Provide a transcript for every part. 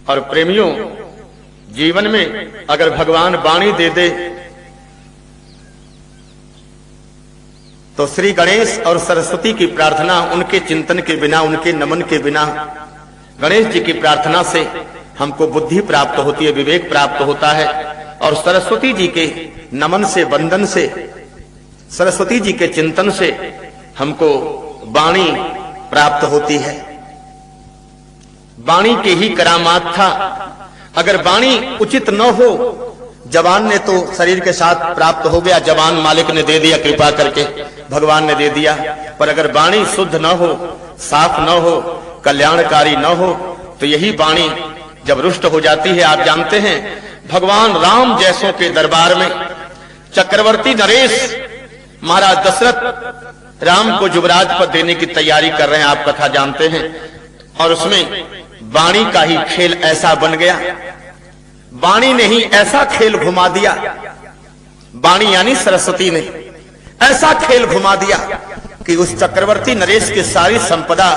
और प्रेमियों, जीवन में अगर भगवान वाणी दे दे तो श्री गणेश और सरस्वती की प्रार्थना, उनके चिंतन के बिना, उनके नमन के बिना, गणेश जी की प्रार्थना से हमको बुद्धि प्राप्त होती है, विवेक प्राप्त होता है। और सरस्वती जी के नमन से, वंदन से, सरस्वती जी के चिंतन से हमको वाणी प्राप्त होती है। वाणी के ही करामात था। अगर वाणी उचित न हो, जवान ने तो शरीर के साथ प्राप्त हो गया, जवान मालिक ने दे दिया, कृपा करके भगवान ने दे दिया, पर अगर वाणी शुद्ध न हो, साफ न हो, कल्याणकारी न हो, तो यही वाणी जब रुष्ट हो जाती है, आप जानते हैं भगवान राम जैसों के दरबार में चक्रवर्ती नरेश महाराज दशरथ राम को युवराज पद देने की तैयारी कर रहे हैं, आप कथा जानते हैं। और उसमें वाणी का ही खेल ऐसा बन गया, वाणी ने ही ऐसा खेल घुमा दिया, वाणी यानी सरस्वती ने ऐसा खेल घुमा दिया कि उस चक्रवर्ती नरेश की सारी संपदा,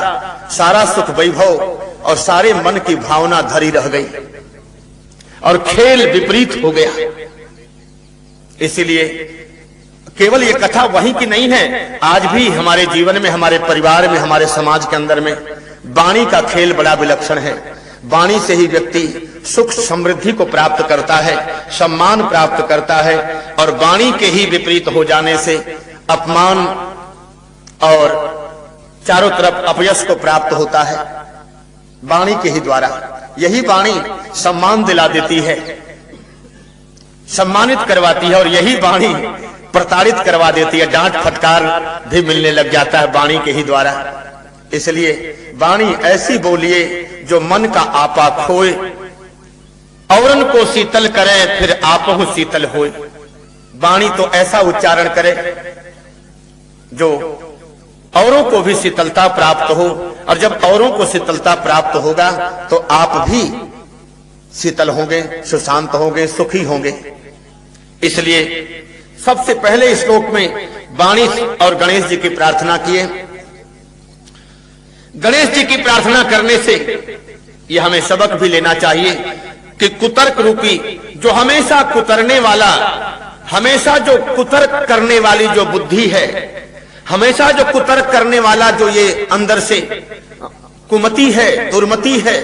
सारा सुख वैभव और सारे मन की भावना धरी रह गई और खेल विपरीत हो गया। इसीलिए केवल ये कथा वहीं की नहीं है, आज भी हमारे जीवन में, हमारे परिवार में, हमारे समाज के अंदर में वाणी का खेल बड़ा विलक्षण है। वाणी से ही व्यक्ति सुख समृद्धि को प्राप्त करता है, सम्मान प्राप्त करता है, और वाणी के ही विपरीत हो जाने से अपमान और चारों तरफ अपयश को प्राप्त होता है। वाणी के ही द्वारा, यही वाणी सम्मान दिला देती है, सम्मानित करवाती है, और यही वाणी प्रताड़ित करवा देती है, डांट फटकार भी मिलने लग जाता है वाणी के ही द्वारा। इसलिए वाणी ऐसी बोलिए जो मन का आपा खोए, औरन को शीतल करे फिर आपहु शीतल होए। वाणी तो ऐसा उच्चारण करे जो औरों को भी शीतलता प्राप्त हो, और जब औरों को शीतलता प्राप्त होगा तो आप भी शीतल होंगे, सुशांत होंगे, सुखी होंगे। इसलिए सबसे पहले श्लोक में वाणी और गणेश जी की प्रार्थना किए। गणेश जी की प्रार्थना करने से यह हमें सबक भी लेना चाहिए कि कुतर्क रूपी, जो हमेशा कुतरने वाला, हमेशा जो कुतर्क करने वाली जो बुद्धि है, हमेशा जो कुतर्क करने वाला जो ये अंदर से कुमति है, दुर्मति है,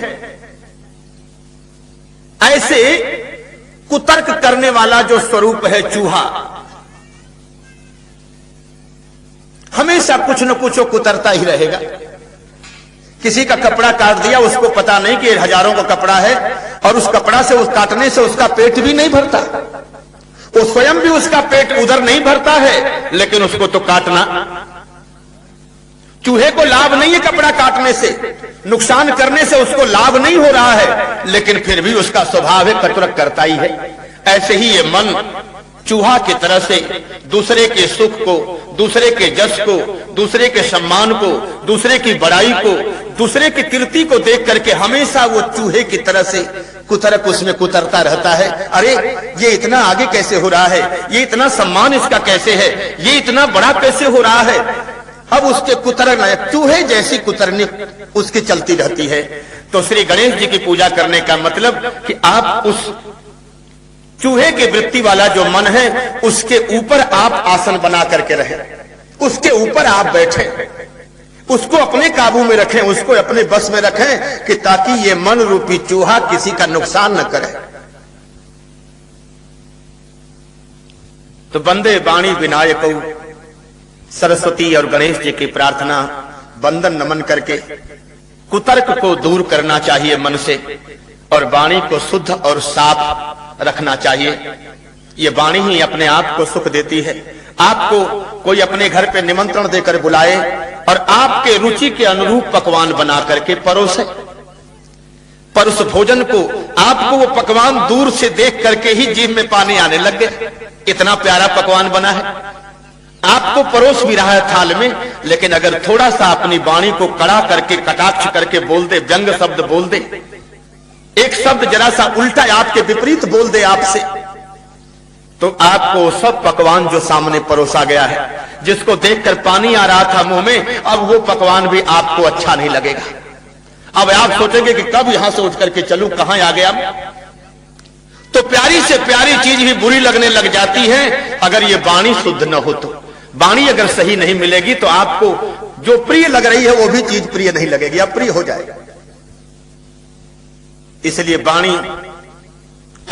ऐसे कुतर्क करने वाला जो स्वरूप है चूहा, हमेशा कुछ न कुछ कुतरता ही रहेगा। किसी का कपड़ा काट दिया, उसको पता नहीं कि हजारों का कपड़ा है, और उस कपड़ा से, उस काटने से उसका पेट भी नहीं भरता, वो स्वयं भी उसका पेट उधर नहीं भरता है, लेकिन उसको तो काटना। चूहे को लाभ नहीं है कपड़ा काटने से, नुकसान करने से उसको लाभ नहीं हो रहा है, लेकिन फिर भी उसका स्वभाव है कतरक करता ही है। ऐसे ही ये मन चूहा की तरह से दूसरे के सुख को, दूसरे के जस को, दूसरे के सम्मान को, दूसरे की बड़ाई को, दूसरे की कीर्ति को देख करके हमेशा वो चूहे की तरह से कुतरक उसमें कुतरता रहता है। अरे ये इतना आगे कैसे हो रहा है, ये इतना सम्मान इसका कैसे है, ये इतना बड़ा कैसे हो रहा है। अब उसके कुतरक, चूहे जैसी कुतरनी उसकी चलती रहती है। तो श्री गणेश जी की पूजा करने का मतलब कि आप उस चूहे की वृत्ति वाला जो मन है उसके ऊपर आप आसन बना करके रहें, उसके ऊपर आप बैठें, उसको अपने काबू में रखें, उसको अपने बस में रखें, कि ताकि ये मन रूपी चूहा किसी का नुकसान न करे। तो वंदे वाणी विनायक, सरस्वती और गणेश जी की प्रार्थना, वंदन नमन करके कुतर्क को दूर करना चाहिए मन से, और वाणी को शुद्ध और साफ रखना चाहिए। ये वाणी ही अपने आप को सुख देती है। आपको कोई अपने घर पे निमंत्रण देकर बुलाए और आपके रुचि के अनुरूप पकवान बना करके परोसे, पर उस भोजन को, आपको वो पकवान दूर से देख करके ही जीभ में पानी आने लग गए, इतना प्यारा पकवान बना है, आपको परोस भी रहा है थाल में, लेकिन अगर थोड़ा सा अपनी वाणी को कड़ा करके, कटाक्ष करके बोल दे, व्यंग शब्द बोल दे, एक शब्द जरा सा उल्टा आपके विपरीत बोल दे आपसे, तो आपको सब पकवान जो सामने परोसा गया है, जिसको देखकर पानी आ रहा था मुंह में, अब वो पकवान भी आपको अच्छा नहीं लगेगा। अब आप सोचेंगे कि कब यहां से उठ करके चलूं, कहां आ गया। तो प्यारी से प्यारी चीज भी बुरी लगने लग जाती है अगर ये वाणी शुद्ध न हो तो। वाणी अगर सही नहीं मिलेगी तो आपको जो प्रिय लग रही है वो भी चीज प्रिय नहीं लगेगी, अप्रिय हो जाएगा। इसलिए वाणी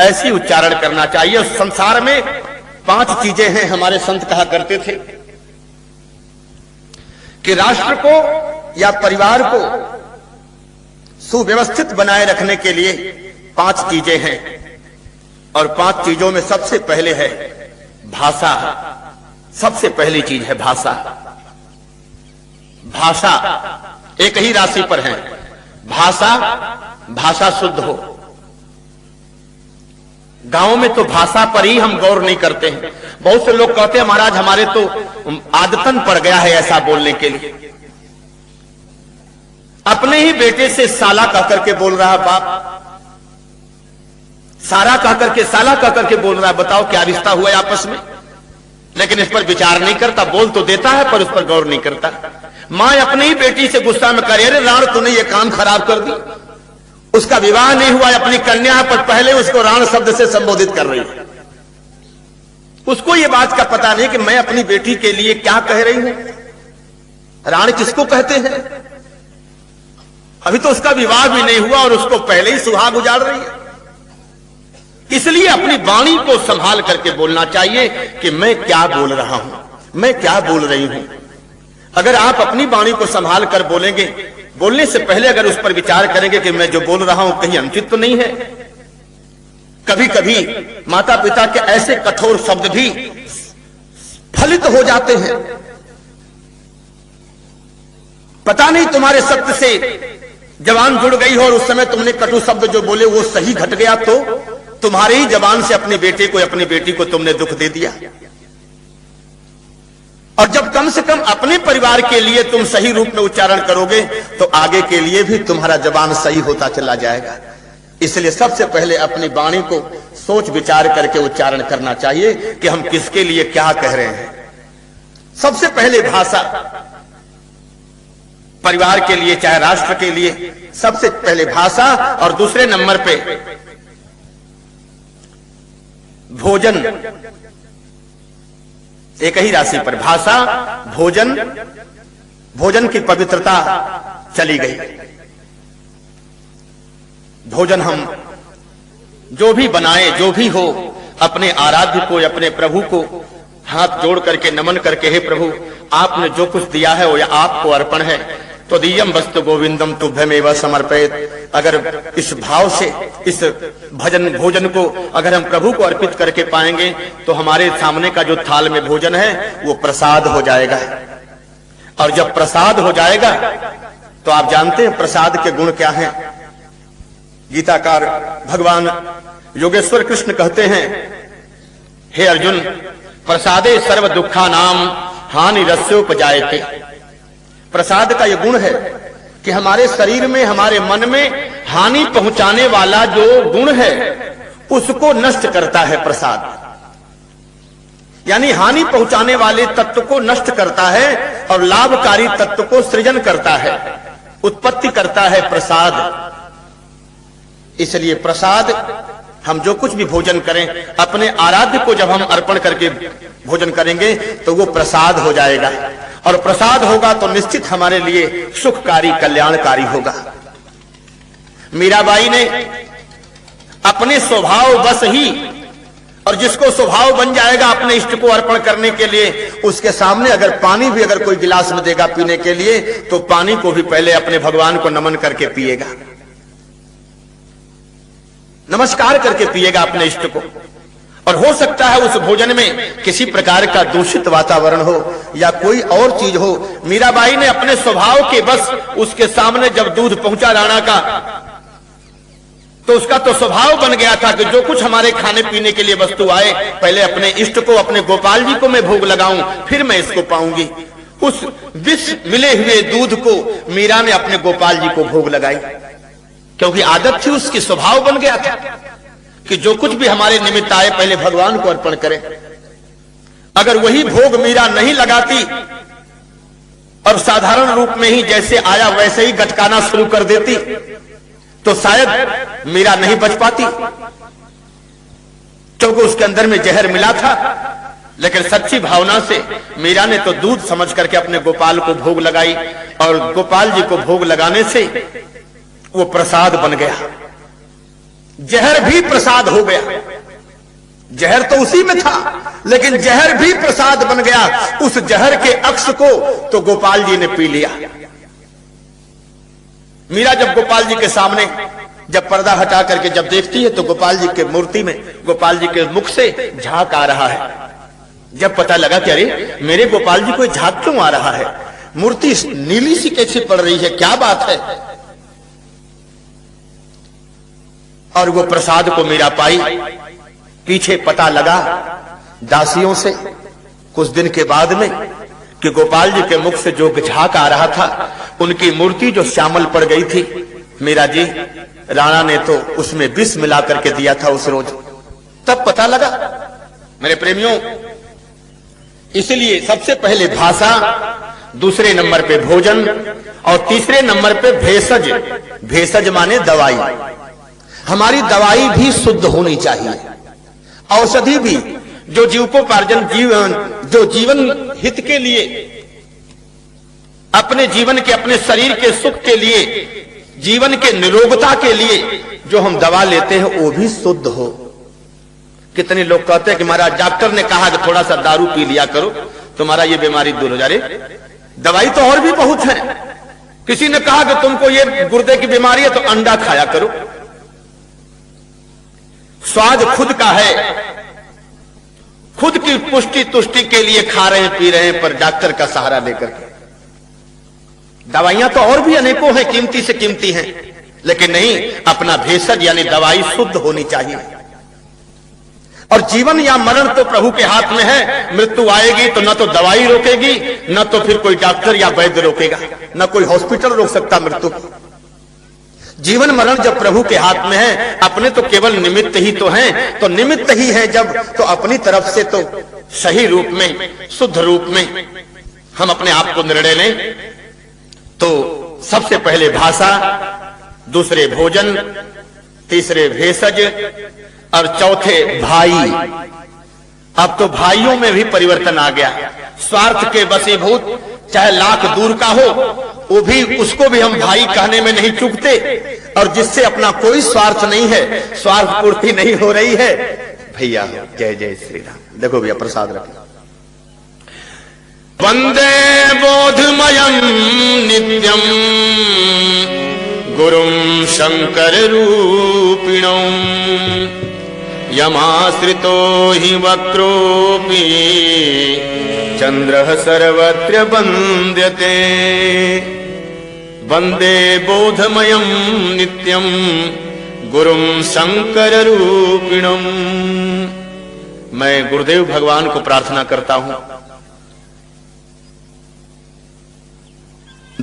ऐसी उच्चारण करना चाहिए। संसार में 5 चीजें हैं, हमारे संत कहा करते थे कि राष्ट्र को या परिवार को सुव्यवस्थित बनाए रखने के लिए 5 चीजें हैं, और 5 चीजों में सबसे पहले है भाषा। सबसे पहली चीज है भाषा। भाषा एक ही राशि पर है, भाषा शुद्ध हो। गांव में तो भाषा पर ही हम गौर नहीं करते हैं। बहुत से लोग कहते हैं महाराज हमारे तो आदतन पड़ गया है ऐसा बोलने के लिए। अपने ही बेटे से साला कह करके बोल रहा बाप, सारा कह करके साला कह करके बोल रहा है। बताओ क्या रिश्ता हुआ है आपस में। लेकिन इस पर विचार नहीं करता, बोल तो देता है पर उस पर गौर नहीं करता। मां अपनी ही बेटी से गुस्सा में करे, अरे राण तूने ये काम खराब कर दी। उसका विवाह नहीं हुआ, अपनी कन्या है, पर पहले उसको राण शब्द से संबोधित कर रही है। उसको ये बात का पता नहीं कि मैं अपनी बेटी के लिए क्या कह रही हूं। राण किसको कहते हैं? अभी तो उसका विवाह भी नहीं हुआ और उसको पहले ही सुहाग उजाड़ रही है। इसलिए अपनी वाणी को संभाल करके बोलना चाहिए कि मैं क्या बोल रहा हूं, मैं क्या बोल रही हूं। अगर आप अपनी वाणी को संभाल कर बोलेंगे, बोलने से पहले अगर उस पर विचार करेंगे कि मैं जो बोल रहा हूं कहीं अनुचित तो नहीं है। कभी कभी माता पिता के ऐसे कठोर शब्द भी फलित हो जाते हैं। पता नहीं तुम्हारे सत्य से जवान जुड़ गई हो और उस समय तुमने कटु शब्द जो बोले वो सही घट गया, तो तुम्हारे ही जबान से अपने बेटे को अपनी बेटी को तुमने दुख दे दिया। और जब कम से कम अपने परिवार के लिए तुम सही रूप में उच्चारण करोगे तो आगे के लिए भी तुम्हारा जबान सही होता चला जाएगा। इसलिए सबसे पहले अपनी वाणी को सोच विचार करके उच्चारण करना चाहिए कि हम किसके लिए क्या कह रहे हैं। सबसे पहले भाषा, परिवार के लिए चाहे राष्ट्र के लिए, सबसे पहले भाषा। और दूसरे नंबर पे भोजन। एक ही राशि पर भाषा, भोजन। भोजन की पवित्रता चली गई। भोजन हम जो भी बनाए, जो भी हो, अपने आराध्य को, अपने प्रभु को हाथ जोड़ करके नमन करके, हे प्रभु आपने जो कुछ दिया है वो आपको अर्पण है, तो दियम वस्तु गोविंदम तुभ्यमेव समर्पित। अगर इस भाव से इस भोजन को अगर हम प्रभु को अर्पित करके पाएंगे तो हमारे सामने का जो थाल में भोजन है वो प्रसाद हो जाएगा। और जब प्रसाद हो जाएगा तो आप जानते हैं प्रसाद के गुण क्या हैं। गीताकार भगवान योगेश्वर कृष्ण कहते हैं, हे अर्जुन प्रसादे सर्व दुखा नाम हानि रस्योपजायते। प्रसाद का यह गुण है कि हमारे शरीर में, हमारे मन में हानि पहुंचाने वाला जो गुण है उसको नष्ट करता है प्रसाद। यानी हानि पहुंचाने वाले तत्व को नष्ट करता है और लाभकारी तत्व को सृजन करता है, उत्पत्ति करता है प्रसाद। इसलिए प्रसाद, हम जो कुछ भी भोजन करें अपने आराध्य को जब हम अर्पण करके भोजन करेंगे तो वो प्रसाद हो जाएगा। और प्रसाद होगा तो निश्चित हमारे लिए सुखकारी, कल्याणकारी होगा। मीराबाई ने अपने स्वभाव बस ही, और जिसको स्वभाव बन जाएगा अपने इष्ट को अर्पण करने के लिए, उसके सामने अगर पानी भी अगर कोई गिलास में देगा पीने के लिए तो पानी को भी पहले अपने भगवान को नमन करके पिएगा, नमस्कार करके पिएगा अपने इष्ट को। और हो सकता है उस भोजन में किसी प्रकार का दूषित वातावरण हो या कोई और चीज हो। मीराबाई ने अपने स्वभाव के बस उसके सामने जब दूध पहुंचा राणा का, तो उसका तो स्वभाव बन गया था कि जो कुछ हमारे खाने पीने के लिए वस्तु आए पहले अपने इष्ट को, अपने गोपाल जी को मैं भोग लगाऊं, फिर मैं इसको पाऊंगी। उस विष मिले हुए दूध को मीरा ने अपने गोपाल जी को भोग लगाई, क्योंकि आदत थी, उसकी स्वभाव बन गया था कि जो कुछ भी हमारे निमित्त आए पहले भगवान को अर्पण करें। अगर वही भोग मीरा नहीं लगाती और साधारण रूप में ही जैसे आया वैसे ही गटकाना शुरू कर देती तो शायद मीरा नहीं बच पाती, क्योंकि उसके अंदर में जहर मिला था। लेकिन सच्ची भावना से मीरा ने तो दूध समझ करके अपने गोपाल को भोग लगाई, और गोपाल जी को भोग लगाने से वो प्रसाद बन गया, जहर भी प्रसाद हो गया। जहर तो उसी में था, लेकिन जहर भी प्रसाद बन गया। उस जहर के अक्ष को तो गोपाल जी ने पी लिया। मीरा जब गोपाल जी के सामने जब पर्दा हटा करके जब देखती है तो गोपाल जी के मूर्ति में गोपाल जी के मुख से झाग आ रहा है। जब पता लगा कि अरे मेरे गोपाल जी को झाग क्यों आ रहा है, मूर्ति नीली सी कैसे पड़ रही है, क्या बात है। और वो प्रसाद को मीरा पाई। पीछे पता लगा दासियों से कुछ दिन के बाद में कि गोपाल जी के मुख से जो झाग आ रहा था, उनकी मूर्ति जो श्यामल पड़ गई थी, मीरा जी राणा ने तो उसमें विष मिला करके दिया था उस रोज। तब पता लगा। मेरे प्रेमियों, इसलिए सबसे पहले भाषा, दूसरे नंबर पे भोजन और तीसरे नंबर पे भेषज। भेषज माने दवाई। हमारी दवाई भी शुद्ध होनी चाहिए, औषधि भी, जो जीवकोपार्जन जो जीवन हित के लिए, अपने जीवन के, अपने शरीर के सुख के लिए, जीवन के निरोगता के लिए जो हम दवा लेते हैं वो भी शुद्ध हो। कितने लोग कहते हैं कि महाराज डॉक्टर ने कहा कि थोड़ा सा दारू पी लिया करो तुम्हारा ये बीमारी दूर हो जाए। दवाई तो और भी बहुत है। किसी ने कहा कि तुमको ये गुर्दे की बीमारी है तो अंडा खाया करो। स्वाद खुद का है, खुद की पुष्टि तुष्टि के लिए खा रहे हैं पी रहे हैं, पर डॉक्टर का सहारा लेकर के। दवाइयां तो और भी अनेकों हैं, कीमती से कीमती हैं, लेकिन नहीं, अपना भेषज यानी दवाई शुद्ध होनी चाहिए। और जीवन या मरण तो प्रभु के हाथ में है। मृत्यु आएगी तो न तो दवाई रोकेगी, न तो फिर कोई डॉक्टर या वैद्य रोकेगा, न कोई हॉस्पिटल रोक सकता मृत्यु। जीवन मरण जब प्रभु के हाथ में है, अपने तो केवल निमित्त ही तो हैं। तो निमित्त ही है जब, तो अपनी तरफ से तो सही रूप में, शुद्ध रूप में हम अपने आप को निर्णय लें। तो सबसे पहले भाषा, दूसरे भोजन, तीसरे भेषज और चौथे भाई। अब तो भाइयों में भी परिवर्तन आ गया। स्वार्थ के वशीभूत, चाहे लाख दूर का हो, वो भी, उसको भी हम भाई कहने में नहीं चूकते। और जिससे अपना कोई स्वार्थ नहीं है, स्वार्थ पूर्ति नहीं हो रही है, भैया जय जय श्री राम। देखो भैया प्रसाद रखें। वंदे बोधमयं नित्यं गुरुं शंकर रूपिणं यमाश्रितो हि वक्रोऽपि चंद्रः सर्वत्र वन्द्यते। वंदे बोधमयं नित्यं गुरुं शंकर रूपिणं। मैं गुरुदेव भगवान को प्रार्थना करता हूं,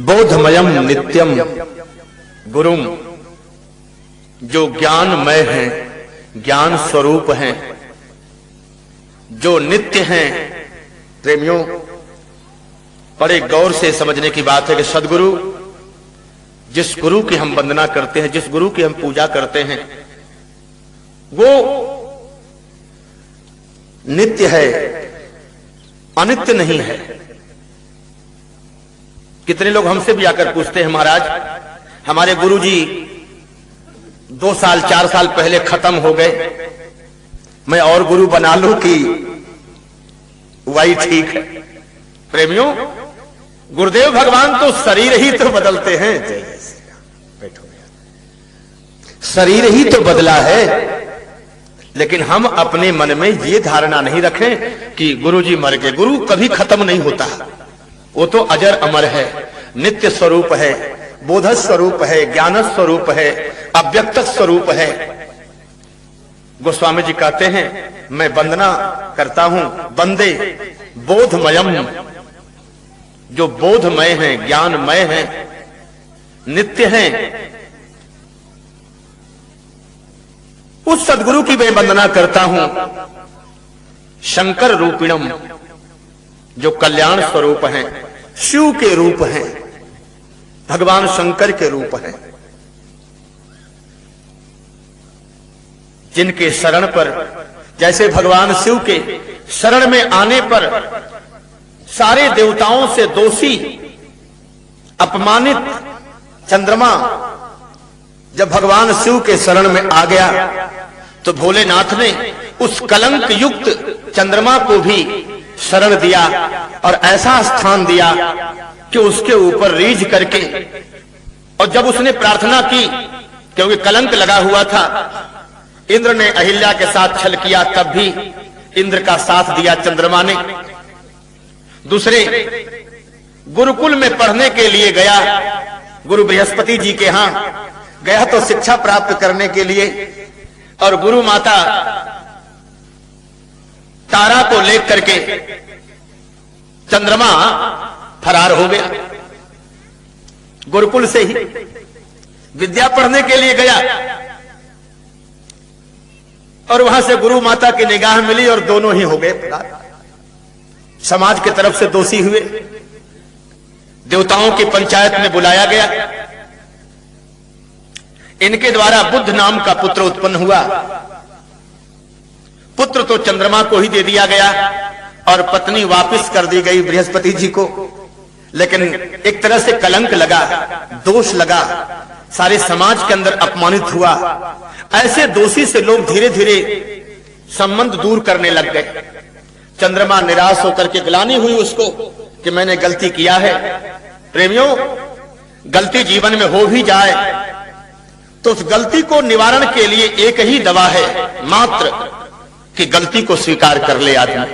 बोधमयम नित्यम गुरुम, जो ज्ञानमय हैं, ज्ञान स्वरूप हैं, जो नित्य हैं। प्रेमियों, बड़े गौर से समझने की बात है कि सदगुरु, जिस गुरु की हम वंदना करते हैं, जिस गुरु की हम पूजा करते हैं, वो नित्य है, अनित्य नहीं है। कितने लोग हमसे भी आकर पूछते हैं, महाराज हमारे गुरुजी 2 साल 4 साल पहले खत्म हो गए, मैं और गुरु बना लूं कि वही ठीक है। प्रेमियों, गुरुदेव भगवान तो शरीर ही तो बदलते हैं। बैठो, शरीर ही तो बदला है, लेकिन हम अपने मन में ये धारणा नहीं रखें कि गुरुजी मर गए। गुरु कभी खत्म नहीं होता, वो तो अजर अमर है, नित्य स्वरूप है, बोध स्वरूप है, ज्ञान स्वरूप है, अव्यक्त स्वरूप है। गोस्वामी जी कहते हैं, मैं वंदना करता हूं वंदे बोधमयम, जो बोधमय हैं, ज्ञानमय हैं, नित्य हैं, उस सदगुरु की मैं वंदना करता हूं। शंकर रूपिणम, जो कल्याण स्वरूप हैं, शिव के रूप हैं, भगवान शंकर के रूप हैं, जिनके शरण पर, जैसे भगवान शिव के शरण में आने पर सारे देवताओं से दोषी अपमानित चंद्रमा जब भगवान शिव के शरण में आ गया तो भोलेनाथ ने उस कलंक युक्त चंद्रमा को भी शरण दिया और ऐसा स्थान दिया कि उसके ऊपर रीझ करके, और जब उसने प्रार्थना की, क्योंकि कलंक लगा हुआ था, इंद्र ने अहिल्या के साथ छल किया, तब भी इंद्र का साथ दिया चंद्रमा ने। दूसरे गुरुकुल में पढ़ने के लिए गया, गुरु बृहस्पति जी के यहां गया तो शिक्षा प्राप्त करने के लिए, और गुरु माता तारा को लेकर के चंद्रमा फरार हो गया। गुरुकुल से ही विद्या पढ़ने के लिए गया और वहां से गुरु माता की निगाह मिली और दोनों ही हो गए फरार। समाज की तरफ से दोषी हुए, देवताओं की पंचायत में बुलाया गया। इनके द्वारा बुद्ध नाम का पुत्र उत्पन्न हुआ। पुत्र तो चंद्रमा को ही दे दिया गया और पत्नी वापस कर दी गई बृहस्पति जी को, लेकिन एक तरह से कलंक लगा, दोष लगा, सारे समाज के अंदर अपमानित हुआ। ऐसे दोषी से लोग धीरे धीरे संबंध दूर करने लग गए। चंद्रमा निराश होकर के ग्लानि हुई उसको कि मैंने गलती किया है। प्रेमियों, गलती जीवन में हो भी जाए तो उस गलती को निवारण के लिए एक ही दवा है मात्र, कि गलती को स्वीकार कर ले आदमी।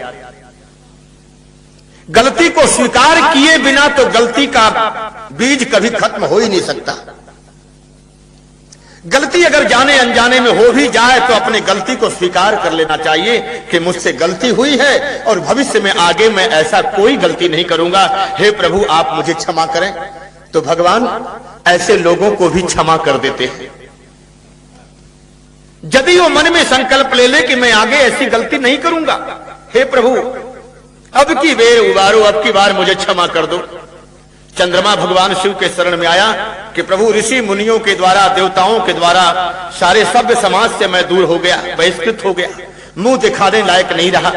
गलती को स्वीकार किए बिना तो गलती का बीज कभी खत्म हो ही नहीं सकता। गलती अगर जाने अनजाने में हो भी जाए तो अपनी गलती को स्वीकार कर लेना चाहिए कि मुझसे गलती हुई है और भविष्य में आगे मैं ऐसा कोई गलती नहीं करूंगा। हे प्रभु, आप मुझे क्षमा करें। तो भगवान ऐसे लोगों को भी क्षमा कर देते हैं। यदि वो मन में संकल्प ले ले कि मैं आगे ऐसी गलती नहीं करूंगा, हे प्रभु अब की बेर उबारो, अब की बार मुझे क्षमा कर दो। चंद्रमा भगवान शिव के शरण में आया कि प्रभु, ऋषि मुनियों के द्वारा, देवताओं के द्वारा सारे सभ्य समाज से मैं दूर हो गया, बहिष्कृत हो गया, मुंह दिखाने लायक नहीं रहा।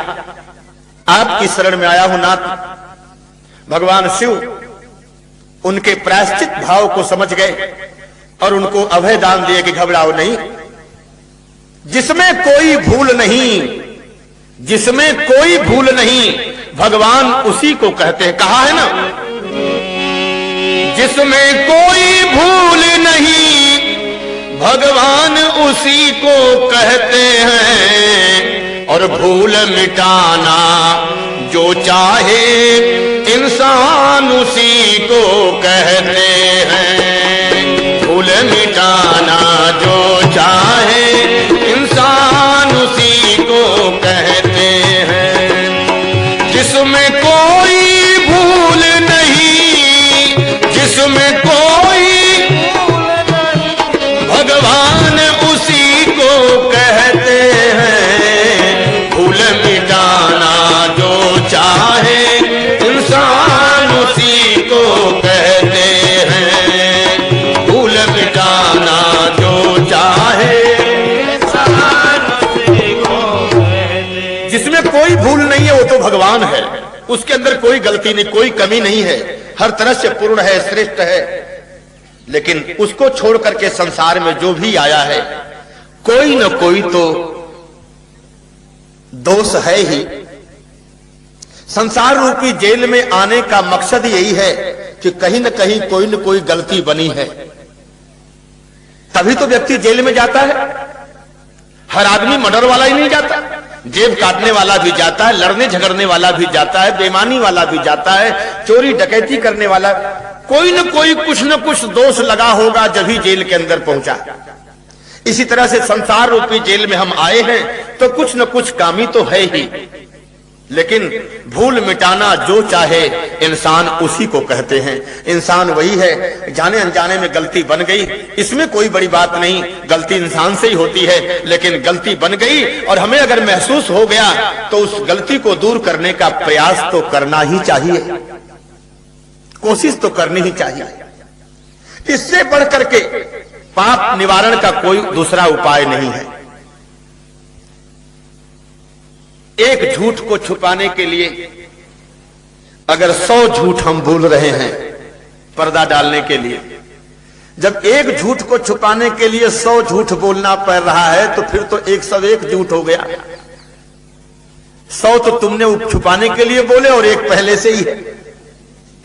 आपकी शरण में आया हूं नाथ। भगवान शिव उनके प्रायश्चित भाव को समझ गए और उनको अभय दान दिए कि घबराओ नहीं, जिसमें कोई भूल नहीं, जिसमें कोई भूल नहीं भगवान उसी को कहते हैं। कहा है ना, जिसमें कोई भूल नहीं भगवान उसी को कहते हैं, और भूल मिटाना जो चाहे इंसान उसी को कहते हैं। भूल मिटाना जो चाहे इंसान उसी को कहते हैं। जिसमें कोई भूल नहीं, जिसमें कोई भगवान उसी को कहते हैं। भूल मिटाना जो चाहे इंसान उसी को कहते हैं। भूल मिटाना जो चाहे इंसान उसी को कहते हैं। जिसमें कोई भूल नहीं है वो तो भगवान है, उसके अंदर कोई गलती नहीं, कोई कमी नहीं है, हर तरह से पूर्ण है, श्रेष्ठ है। लेकिन उसको छोड़ करके संसार में जो भी आया है कोई न कोई तो दोष है ही। संसार रूपी जेल में आने का मकसद यही है कि कहीं न कहीं कोई न कोई गलती बनी है, तभी तो व्यक्ति जेल में जाता है। हर आदमी मर्डर वाला ही नहीं जाता, जेब काटने वाला भी जाता है, लड़ने झगड़ने वाला भी जाता है, बेईमानी वाला भी जाता है, चोरी डकैती करने वाला, कोई न कोई कुछ न कुछ दोष लगा होगा जब ही जेल के अंदर पहुंचा। इसी तरह से संसार रूपी जेल में हम आए हैं तो कुछ न कुछ कामी तो है ही, लेकिन भूल मिटाना जो चाहे इंसान उसी को कहते हैं। इंसान वही है, जाने अनजाने में गलती बन गई, इसमें कोई बड़ी बात नहीं, गलती इंसान से ही होती है, लेकिन गलती बन गई और हमें अगर महसूस हो गया तो उस गलती को दूर करने का प्रयास तो करना ही चाहिए। कोशिश तो करनी ही चाहिए। इससे बढ़कर के पाप निवारण का कोई दूसरा उपाय नहीं है। एक झूठ को छुपाने के लिए अगर 100 झूठ हम बोल रहे हैं पर्दा डालने के लिए, जब एक झूठ को छुपाने के लिए 100 झूठ बोलना पड़ रहा है तो फिर तो 101 झूठ हो गया। 100 तो तुमने छुपाने के लिए बोले और एक पहले से ही है,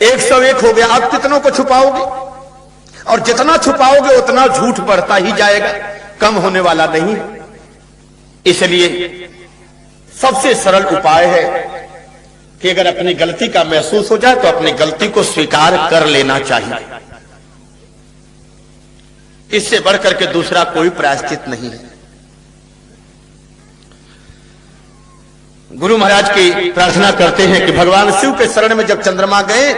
101 हो गया। अब कितनों को छुपाओगे? और जितना छुपाओगे उतना झूठ बढ़ता ही जाएगा, कम होने वाला नहीं। इसलिए सबसे सरल उपाय है कि अगर अपनी गलती का महसूस हो जाए तो अपनी गलती को स्वीकार कर लेना चाहिए। इससे बढ़कर के दूसरा कोई प्रायश्चित नहीं है। गुरु महाराज की प्रार्थना करते हैं कि भगवान शिव के शरण में जब चंद्रमा गए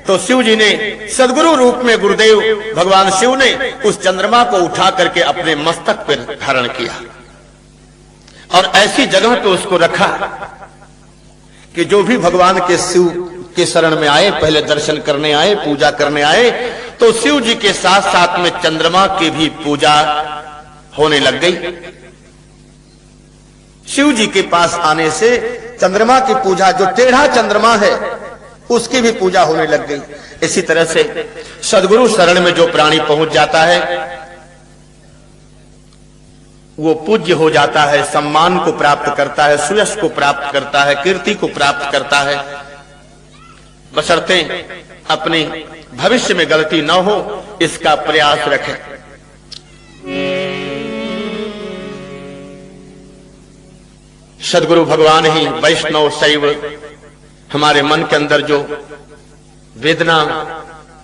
तो शिव जी ने सदगुरु रूप में गुरुदेव भगवान शिव ने उस चंद्रमा को उठा करके अपने मस्तक पर धारण किया और ऐसी जगह पे उसको रखा कि जो भी भगवान के शिव के शरण में आए, पहले दर्शन करने आए, पूजा करने आए, तो शिव जी के साथ साथ में चंद्रमा की भी पूजा होने लग गई। शिव जी के पास आने से चंद्रमा की पूजा, जो टेढ़ा चंद्रमा है उसकी भी पूजा होने लग गई। इसी तरह से सदगुरु शरण में जो प्राणी पहुंच जाता है वो पूज्य हो जाता है, सम्मान को प्राप्त करता है, सुयश को प्राप्त करता है, कीर्ति को प्राप्त करता है, बशर्ते अपने भविष्य में गलती न हो इसका प्रयास रखें। सदगुरु भगवान ही वैष्णव शैव हमारे मन के अंदर जो वेदना,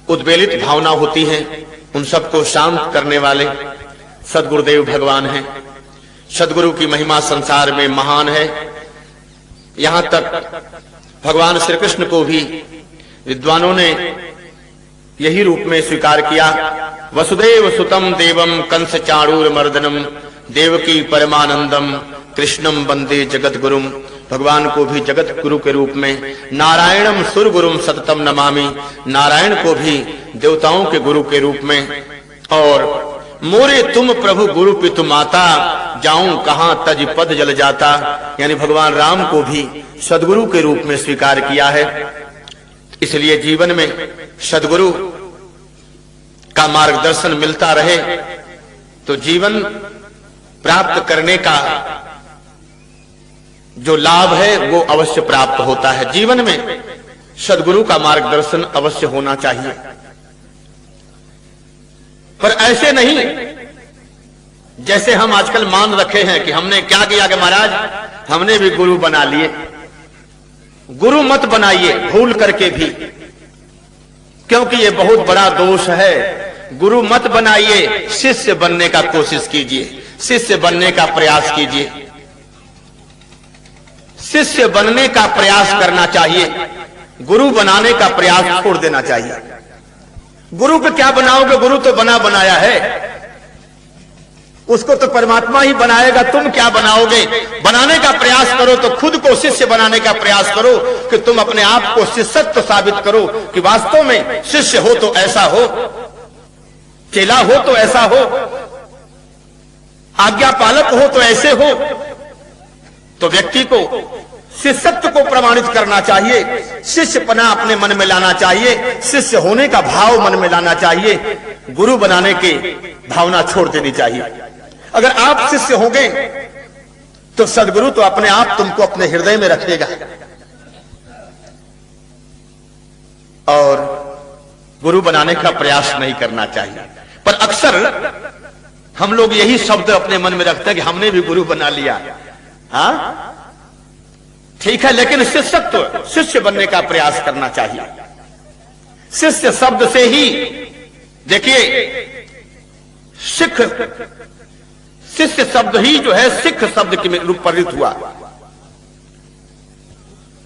उद्वेलित भावना होती है उन सबको शांत करने वाले सदगुरुदेव भगवान हैं। सदगुरु की महिमा संसार में महान है। यहां तक भगवान श्री कृष्ण को भी विद्वानों ने यही रूप में स्वीकार किया। वसुदेव सुतम देवम कंस चाणूर मर्दनम देवकी परमानंदम कृष्णम वंदे जगत गुरुम। भगवान को भी जगत गुरु के रूप में, नारायणम सुर गुरुम सततम नमामि, नारायण को भी देवताओं के गुरु के रूप में, और मोरे तुम प्रभु गुरु पितु माता जाऊं कहां तज पद जल जाता, यानी भगवान राम को भी सदगुरु के रूप में स्वीकार किया है। इसलिए जीवन में सदगुरु का मार्गदर्शन मिलता रहे तो जीवन प्राप्त करने का जो लाभ है वो अवश्य प्राप्त होता है। जीवन में सदगुरु का मार्गदर्शन अवश्य होना चाहिए, पर ऐसे नहीं जैसे हम आजकल मान रखे हैं कि हमने क्या किया कि महाराज हमने भी गुरु बना लिए। गुरु मत बनाइए भूल करके भी, क्योंकि ये बहुत बड़ा दोष है। गुरु मत बनाइए, शिष्य बनने का कोशिश कीजिए, शिष्य बनने का प्रयास कीजिए। शिष्य बनने का प्रयास करना चाहिए, गुरु बनाने का प्रयास छोड़ देना चाहिए। गुरु को क्या बनाओगे? गुरु तो बना बनाया है, उसको तो परमात्मा ही बनाएगा। तुम क्या बनाओगे? बनाने का प्रयास करो तो खुद को शिष्य बनाने का प्रयास करो कि तुम अपने आप को शिष्यत्व साबित करो कि वास्तव में शिष्य हो तो ऐसा हो, चेला हो तो ऐसा हो, आज्ञा पालक हो तो ऐसे हो। तो व्यक्ति को शिष्यत्व को प्रमाणित करना चाहिए, शिष्यपना अपने मन में लाना चाहिए, शिष्य होने का भाव मन में लाना चाहिए, गुरु बनाने की भावना छोड़ देनी चाहिए। अगर आप शिष्य होंगे तो सदगुरु तो अपने आप तुमको अपने हृदय में रखेगा और गुरु बनाने का प्रयास नहीं करना चाहिए। पर अक्सर हम लोग यही शब्द अपने मन में रखते हैं कि हमने भी गुरु बना लिया। हाँ ठीक है, लेकिन शिष्यत्व, शिष्य बनने का प्रयास करना चाहिए। शिष्य शब्द से ही देखिए सिख, शिष्य शब्द ही जो है सिख शब्द के रूप परिणत हुआ।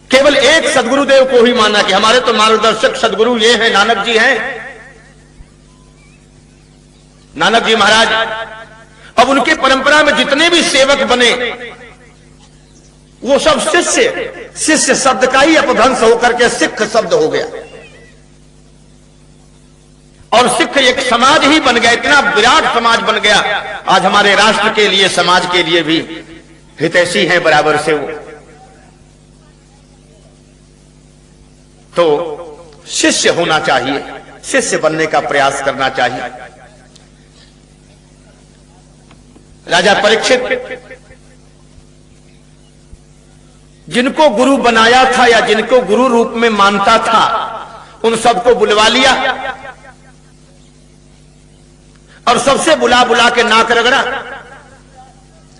केवल एक सदगुरुदेव को ही माना कि हमारे तो मार्गदर्शक सदगुरु ये हैं, नानक जी हैं, नानक जी महाराज। अब उनके परंपरा में जितने भी सेवक बने वो सब शिष्य, शिष्य शब्द का ही अपभ्रंश होकर के सिख शब्द हो गया। और सिख एक समाज ही बन गया, इतना विराट समाज बन गया। आज हमारे राष्ट्र के लिए, समाज के लिए भी हितैषी हैं बराबर से वो। तो शिष्य होना चाहिए, शिष्य बनने का प्रयास करना चाहिए। राजा परीक्षित जिनको गुरु बनाया था या जिनको गुरु रूप में मानता था, उन सबको बुलवा लिया और सबसे बुला बुला के नाक रगड़ा।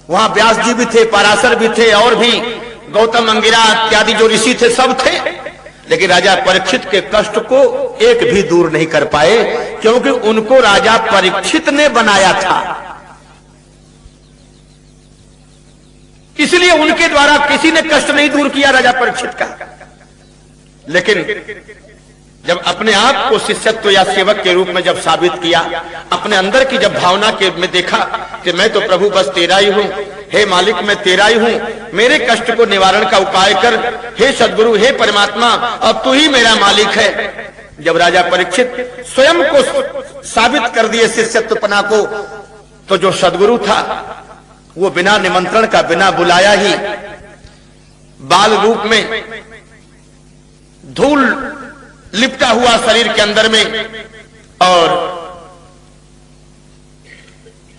वहां व्यास जी भी थे, पराशर भी थे, और भी गौतम अंगिरा इत्यादि जो ऋषि थे सब थे, लेकिन राजा परीक्षित के कष्ट को एक भी दूर नहीं कर पाए, क्योंकि उनको राजा परीक्षित ने बनाया था। इसलिए उनके द्वारा किसी ने कष्ट नहीं दूर किया राजा परीक्षित का। लेकिन जब अपने आप को शिष्यत्व या सेवक के रूप में जब साबित किया, अपने अंदर की जब भावना के में देखा कि मैं तो प्रभु बस तेरा ही हूं, हे मालिक मैं तेरा ही हूं, मेरे कष्ट को निवारण का उपाय कर, हे सदगुरु, हे परमात्मा, अब तू ही मेरा मालिक है। जब राजा परीक्षित स्वयं को साबित कर दिए शिष्यत्वपना को, तो जो सदगुरु था वो बिना निमंत्रण का, बिना बुलाया ही बाल रूप में धूल लिपटा हुआ शरीर के अंदर में, और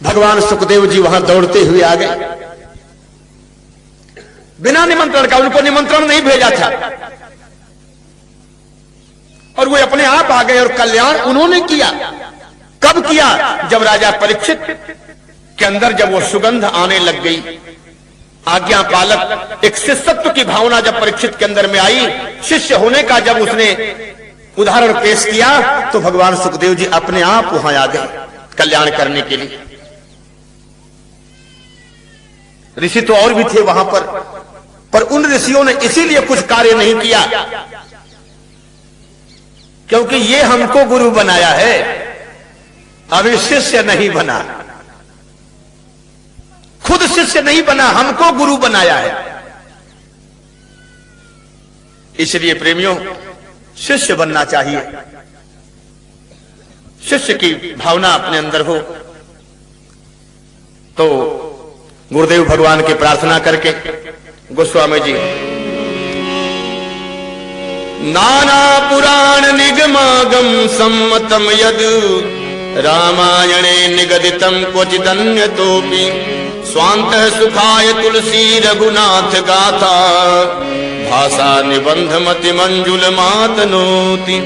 भगवान सुखदेव जी वहां दौड़ते हुए आ गए बिना निमंत्रण का। उनको निमंत्रण नहीं भेजा था और वो अपने आप आ गए और कल्याण उन्होंने किया। कब किया? जब राजा परीक्षित के अंदर जब वो सुगंध आने लग गई, आज्ञा पालक, एक शिष्यत्व की भावना जब परीक्षित के अंदर में आई, शिष्य होने का जब उसने उदाहरण पेश किया, तो भगवान सुखदेव जी अपने आप वहां आ गए कल्याण करने के लिए। ऋषि तो और भी थे वहां पर उन ऋषियों ने इसीलिए कुछ कार्य नहीं किया क्योंकि ये हमको गुरु बनाया है, अभी शिष्य नहीं बना, खुद शिष्य नहीं बना, हमको गुरु बनाया है। इसलिए प्रेमियों, शिष्य बनना चाहिए, शिष्य की भावना अपने अंदर हो। तो गुरुदेव भगवान की प्रार्थना करके गोस्वामी जी, नाना पुराण निगमागम सम्मतम यद रामायणे निगदितम क्वचिदन्यतोपि स्वान्तः सुखाय तुलसी रघुनाथ गाथा भाषा निबंध मति मंजुल मातनोति।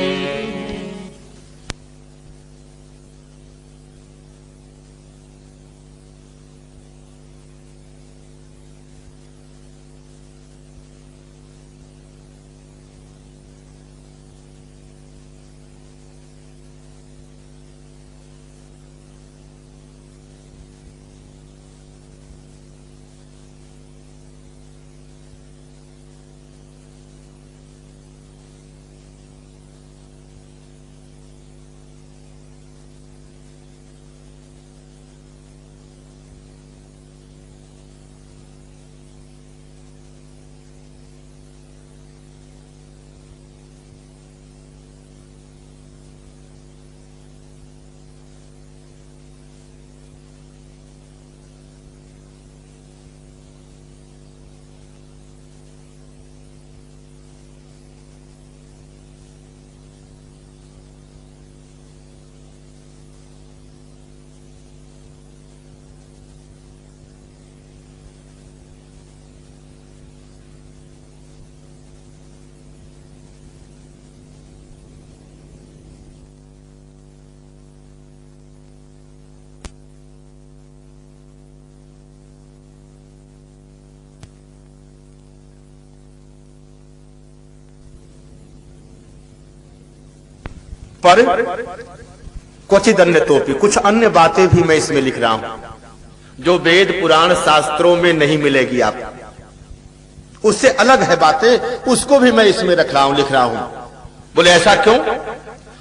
पर क्वचित अन्य तोपी, कुछ अन्य बातें भी मैं इसमें लिख रहा हूं जो वेद पुराण शास्त्रों में नहीं मिलेगी आप, उससे अलग है बातें, उसको भी मैं इसमें रख रहा हूं, लिख रहा हूं। बोले ऐसा क्यों?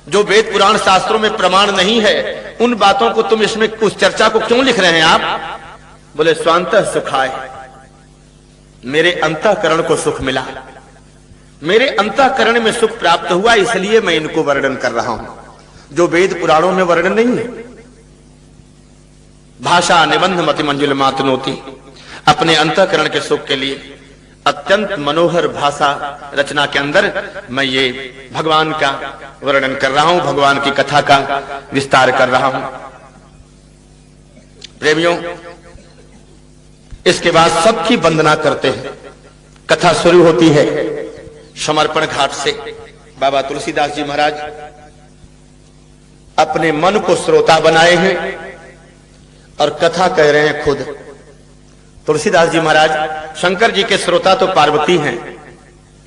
जो वेद पुराण शास्त्रों में प्रमाण नहीं है, उन बातों को तुम इसमें, उस चर्चा को क्यों लिख रहे हैं आप? बोले स्वांतः सुखाय, मेरे अंतःकरण को सुख मिला, मेरे अंतःकरण में सुख प्राप्त हुआ, इसलिए मैं इनको वर्णन कर रहा हूं। जो वेद पुराणों में वर्णन नहीं है। भाषा निबंध मति मंजुल मातनोती, अपने अंतःकरण के सुख के लिए अत्यंत मनोहर भाषा रचना के अंदर मैं ये भगवान का वर्णन कर रहा हूं, भगवान की कथा का विस्तार कर रहा हूं। प्रेमियों, इसके बाद सबकी वंदना करते हैं। कथा शुरू होती है समर्पण घाट से। बाबा तुलसीदास जी महाराज अपने मन को श्रोता बनाए हैं और कथा कह रहे हैं खुद। तुलसीदास जी महाराज, शंकर जी के श्रोता तो पार्वती हैं,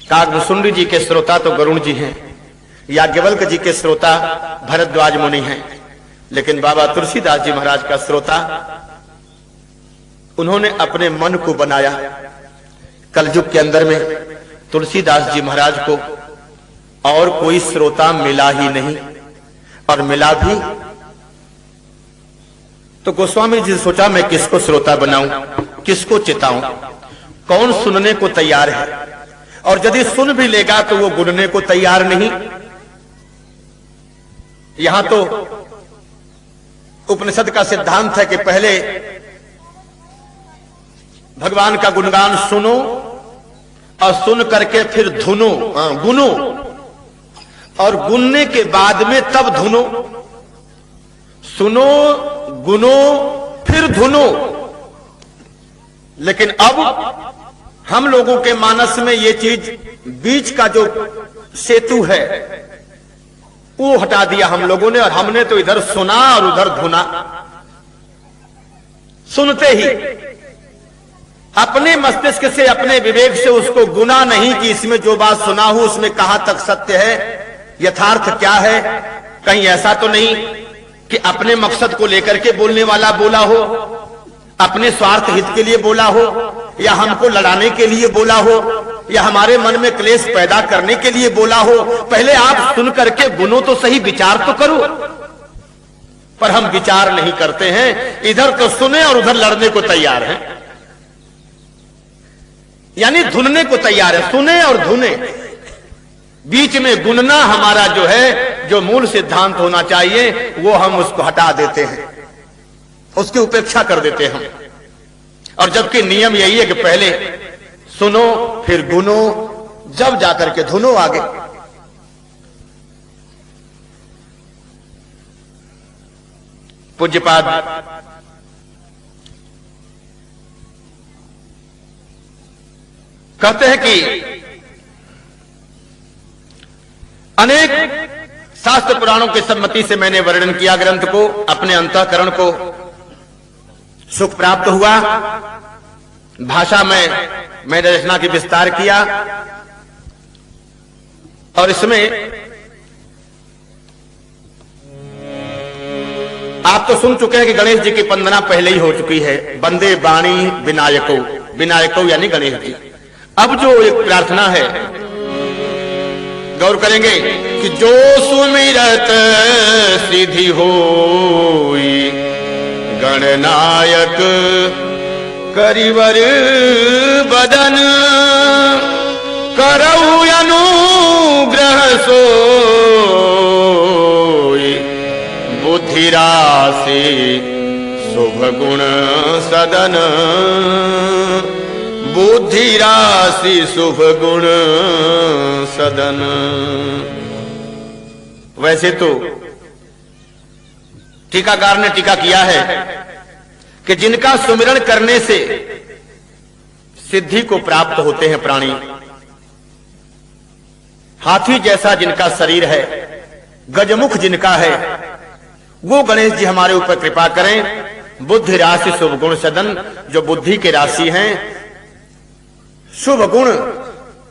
कागभूषुंडी जी के श्रोता तो गरुण जी हैं, याज्ञवल्क जी के श्रोता भरद्वाज मुनि हैं, लेकिन बाबा तुलसीदास जी महाराज का श्रोता उन्होंने अपने मन को बनाया। कलयुग के अंदर में तुलसीदास जी महाराज को और कोई श्रोता मिला ही नहीं, और मिला भी तो गोस्वामी जी सोचा मैं किसको श्रोता बनाऊं, किसको चिताऊं, कौन सुनने को तैयार है, और यदि सुन भी लेगा तो वो गुनने को तैयार नहीं। यहां तो उपनिषद का सिद्धांत है कि पहले भगवान का गुणगान सुनो और सुन करके फिर धुनो, गुनो, और गुनने के बाद में तब धुनो। सुनो, गुनो, फिर धुनो। लेकिन अब हम लोगों के मानस में ये चीज, बीच का जो सेतु है वो हटा दिया हम लोगों ने, और हमने तो इधर सुना और उधर धुना। सुनते ही अपने मस्तिष्क से, अपने विवेक से उसको गुना नहीं कि इसमें जो बात सुना हूं उसमें कहां तक सत्य है, यथार्थ क्या है, कहीं ऐसा तो नहीं कि अपने मकसद को लेकर के बोलने वाला बोला हो, अपने स्वार्थ हित के लिए बोला हो, या हमको लड़ाने के लिए बोला हो, या हमारे मन में क्लेश पैदा करने के लिए बोला हो। पहले आप सुन करके गुनो तो सही, विचार तो करो। पर हम विचार नहीं करते हैं, इधर तो सुने और उधर लड़ने को तैयार हैं, यानी धुनने को तैयार है। सुने और धुने, बीच में गुनना हमारा जो है, जो मूल सिद्धांत होना चाहिए, वो हम उसको हटा देते हैं, उसकी उपेक्षा कर देते हैं। और जबकि नियम यही है कि पहले सुनो फिर गुनो, जब जाकर के धुनो आगे। पूज्यपाद कहते हैं कि अनेक शास्त्र पुराणों की सम्मति से मैंने वर्णन किया ग्रंथ को, अपने अंतःकरण को सुख प्राप्त हुआ। भाषा में मैंने रचना की विस्तार किया, और इसमें आप तो सुन चुके हैं कि गणेश जी की वंदना पहले ही हो चुकी है। वंदे वाणी विनायको, विनायको यानी गणेश जी। अब जो एक प्रार्थना है, गौर करेंगे कि जो सुमिरत सिद्धि होई, गणनायक करिवर बदन, करऊ अनुग्रह सोई, बुद्धि राशि शुभ गुण सदन, बुद्धि राशि शुभ गुण सदन। वैसे तो टीकाकार ने टीका किया है कि जिनका सुमिरन करने से सिद्धि को प्राप्त होते हैं प्राणी, हाथी जैसा जिनका शरीर है, गजमुख जिनका है, वो गणेश जी हमारे ऊपर कृपा करें। बुद्धि राशि शुभ गुण सदन, जो बुद्धि के राशि हैं, शुभ गुण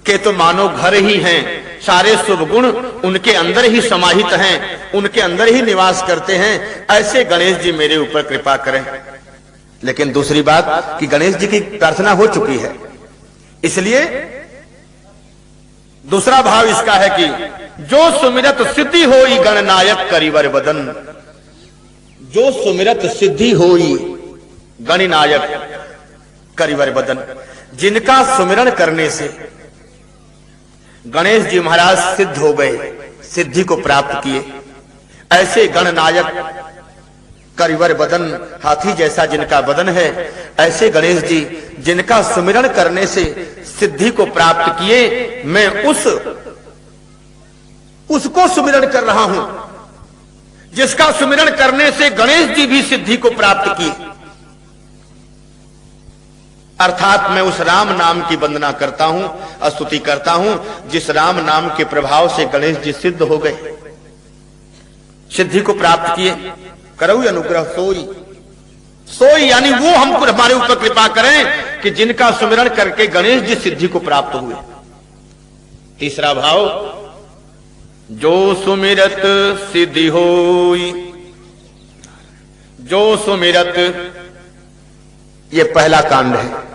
के तो मानो घर ही हैं, सारे शुभ गुण उनके अंदर ही समाहित हैं, उनके अंदर ही निवास करते हैं। ऐसे गणेश जी मेरे ऊपर कृपा करें। लेकिन दूसरी बात कि गणेश जी की प्रार्थना हो चुकी है, इसलिए दूसरा भाव इसका है कि जो सुमिरत सिद्धि होई, गणनायक करिवर बदन। जो सुमिरत सिद्धि होई, गणनायक करिवर बदन। जिनका सुमिरन करने से गणेश जी महाराज सिद्ध हो गए, सिद्धि को प्राप्त किए, ऐसे गणनायक करिवर बदन, हाथी जैसा जिनका बदन है, ऐसे गणेश जी जिनका सुमिरन करने से सिद्धि को प्राप्त किए, मैं उसको सुमिरन कर रहा हूं जिसका सुमिरन करने से गणेश जी भी सिद्धि को प्राप्त किए। अर्थात मैं उस राम नाम की वंदना करता हूं, स्तुति करता हूं, जिस राम नाम के प्रभाव से गणेश जी सिद्ध हो गए, सिद्धि को प्राप्त किए। करऊ अनुग्रह सोई, सोई यानी वो हमको हमारे ऊपर कृपा करें कि जिनका सुमिरन करके गणेश जी सिद्धि को प्राप्त हुए। तीसरा भाव, जो सुमिरत सिद्धि होई, जो सुमिरत, ये पहला कांड है।